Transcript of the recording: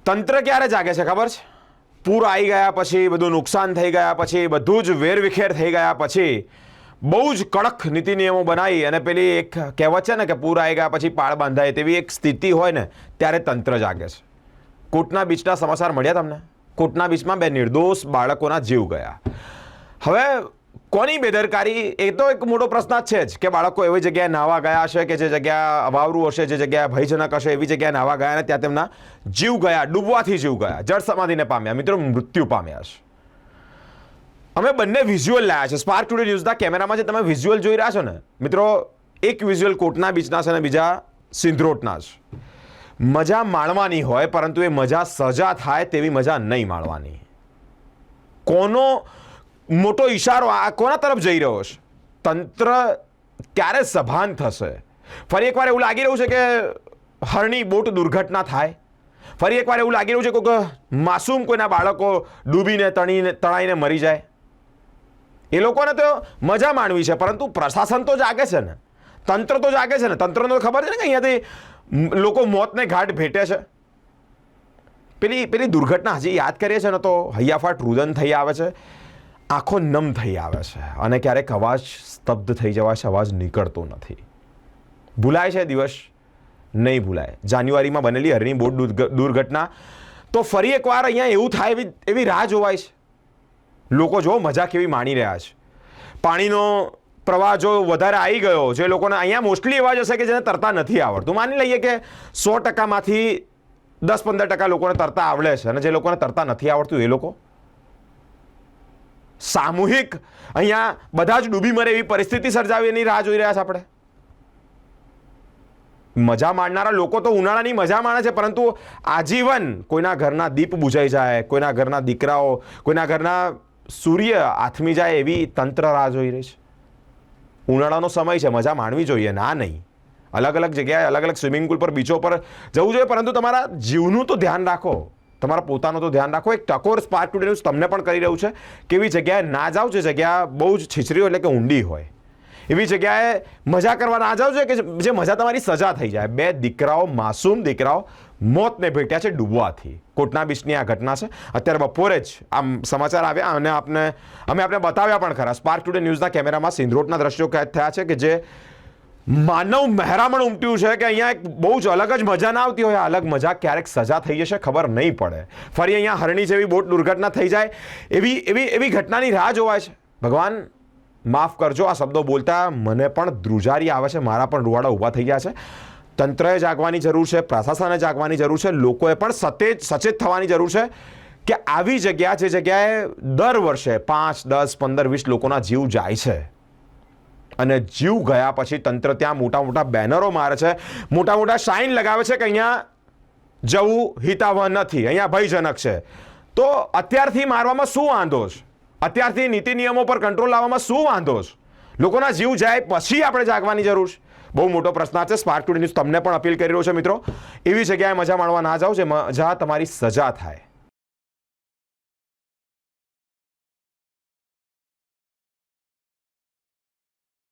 તંત્ર ક્યારે જાગે છે ખબર છે? પૂર આવી ગયા પછી, બધું નુકસાન થઈ ગયા પછી, બધું જ વેરવિખેર થઈ ગયા પછી બહુ જ કડક નીતિ નિયમો બનાવી અને પેલી એક કહેવત છે ને કે પૂર આવી ગયા પછી પાળ બાંધાય, તેવી એક સ્થિતિ હોય ને ત્યારે તંત્ર જાગે છે. કોટના બીચના સમાચાર મળ્યા તમને? કોટના બીચમાં 2 નિર્દોષ બાળકોના જીવ ગયા. હવે કોની બેદરકારી, એ તો એક મોટો પ્રશ્ન જ છે જ કે બાળકો એવી જગ્યાએ નાહવા ગયા હશે કે જે જગ્યા અવાવરું હશે, જે જગ્યાએ ભયજનક હશે, એવી જગ્યાએ નાહવા ગયા અને ત્યાં તેમના જીવ ગયા, ડૂબવાથી જીવ ગયા, જળ સમાધિને પામ્યા, મિત્રો મૃત્યુ પામ્યા છે. અમે બંને વિઝ્યુઅલ લાયા છે. સ્પાર્ક ટુડે ન્યૂઝના કેમેરામાં જે તમે વિઝ્યુઅલ જોઈ રહ્યા છો ને મિત્રો, એક વિઝ્યુઅલ કોટના બીચના છે અને બીજા સિંધરોટના છે. મજા માણવાની હોય, પરંતુ એ મજા સજા થાય તેવી મજા નહીં માણવાની. કોનો મોટો ઈશારો આ કોના તરફ જઈ રહ્યો છે? તંત્ર ક્યારે સભાન થશે? ફરી એકવાર એવું લાગી રહ્યું છે કે હરણી બોટ દુર્ઘટના થાય. ફરી એકવાર એવું લાગી રહ્યું છે કે માસૂમ કોઈના બાળકો ડૂબીને તણાઈને મરી જાય. એ લોકોને તો મજા માણવી છે, પરંતુ પ્રશાસન તો જાગે છે ને, તંત્ર તો જાગે છે ને. તંત્રને તો ખબર છે ને કે અહીંયાથી લોકો મોતને ઘાટ ભેટે છે. પેલી દુર્ઘટના હજી યાદ કરીએ છીએ ને તો હૈયાફાટ રુદન થઈ આવે છે, આંખો નમ થઈ આવે છે અને ક્યારેક અવાજ સ્તબ્ધ થઈ જવા છે, અવાજ નીકળતો નથી. ભૂલાય છે દિવસ? નહીં ભૂલાય. જાન્યુઆરીમાં બનેલી હરણી બોટ દુર્ઘટના, તો ફરી એકવાર અહીંયા એવું થાય એવી રાહ જોવાય છે. લોકો જો મજા કેવી માણી રહ્યા છે. પાણીનો પ્રવાહ જો વધારે આવી ગયો, જે લોકોને અહીંયા મોસ્ટલી એવા જ હશે કે જેને તરતા નથી આવડતું. માની લઈએ કે 100%માંથી 10-15% લોકોને તરતા આવડે છે અને જે લોકોને તરતા નથી આવડતું એ લોકો સામૂહિક અહીંયા બધા જ ડૂબી મરે એવી પરિસ્થિતિ સર્જાવી એની રાહ જોઈ રહ્યા છે આપણે. મજા માણનારા લોકો તો ઉનાળાની મજા માણે છે, પરંતુ આજીવન કોઈના ઘરના દીપ બુઝાઈ જાય, કોઈના ઘરના દીકરાઓ, કોઈના ઘરના સૂર્ય આથમી જાય એવી તંત્ર રાહ જોઈ રહી છે. ઉનાળાનો સમય છે, મજા માણવી જોઈએ, ના નહીં. અલગ અલગ જગ્યાએ, અલગ અલગ સ્વિમિંગ પુલ પર, બીચો પર જવું જોઈએ, પરંતુ તમારા જીવનું તો ધ્યાન રાખો, તમારા પોતાનું તો ધ્યાન રાખો. એક ટકોર સ્પાર્ક ટુડે ન્યૂઝ તમને પણ કરી રહ્યું છે કે એવી જગ્યાએ ના જાઓ જે જગ્યા બહુ જ છીછરી એટલે કે ઊંડી હોય. એવી જગ્યાએ મજા કરવા ના જાઓ કે જે મજા તમારી સજા થઈ જાય. 2 દીકરાઓ, માસૂમ દીકરાઓ મોતને ભેટ્યા છે ડૂબવાથી. કોટના બીચની આ ઘટના છે. અત્યારે બપોરે જ આમ સમાચાર આવ્યા અને અમે આપને બતાવ્યા પણ ખરા. સ્પાર્ક ટુડે ન્યૂઝના કેમેરામાં સિંધરોટના દ્રશ્યો કેદ થયા છે કે જે માનવ મહેરામણ ઉમટ્યું છે કે અહીંયા એક બહુ જ અલગ જ મજા ના આવતી હોય. અલગ મજા ક્યારેક સજા થઈ જશે, ખબર નહીં પડે. ફરી અહીંયા હરણી જેવી બોટ દુર્ઘટના થઈ જાય એવી ઘટનાની રાહ જોવાય છે. ભગવાન માફ કરજો, આ શબ્દો બોલતા મને પણ ધ્રુજારી આવે છે, મારા પણ રૂવાડા ઊભા થઈ ગયા છે. તંત્રએ જાગવાની જરૂર છે, પ્રશાસને જાગવાની જરૂર છે, લોકોએ પણ સચેત થવાની જરૂર છે કે આવી જગ્યા, જે જગ્યાએ દર વર્ષે 5, 10, 15, 20 લોકોના જીવ જાય છે અને જીવ ગયા પછી તંત્ર ત્યાં મોટા મોટા બેનરો મારે છે, મોટા મોટા સાઇન લગાવે છે કે અહીંયા જવું હિતાવહ નથી, અહીંયા ભયજનક છે. તો અત્યારથી મારવામાં શું વાંધો છે? અત્યારથી નીતિ નિયમો પર કંટ્રોલ લાવવામાં શું વાંધો છે? લોકોના જીવ જાય પછી આપણે જાગવાની જરૂર છે. બહુ મોટો પ્રશ્ન છે. સ્પાર્ક ટુડે ન્યૂઝ તમને પણ અપીલ કરી રહ્યો છે મિત્રો, એવી જગ્યાએ મજા માણવા ના જાઓ જે મજા તમારી સજા થાય.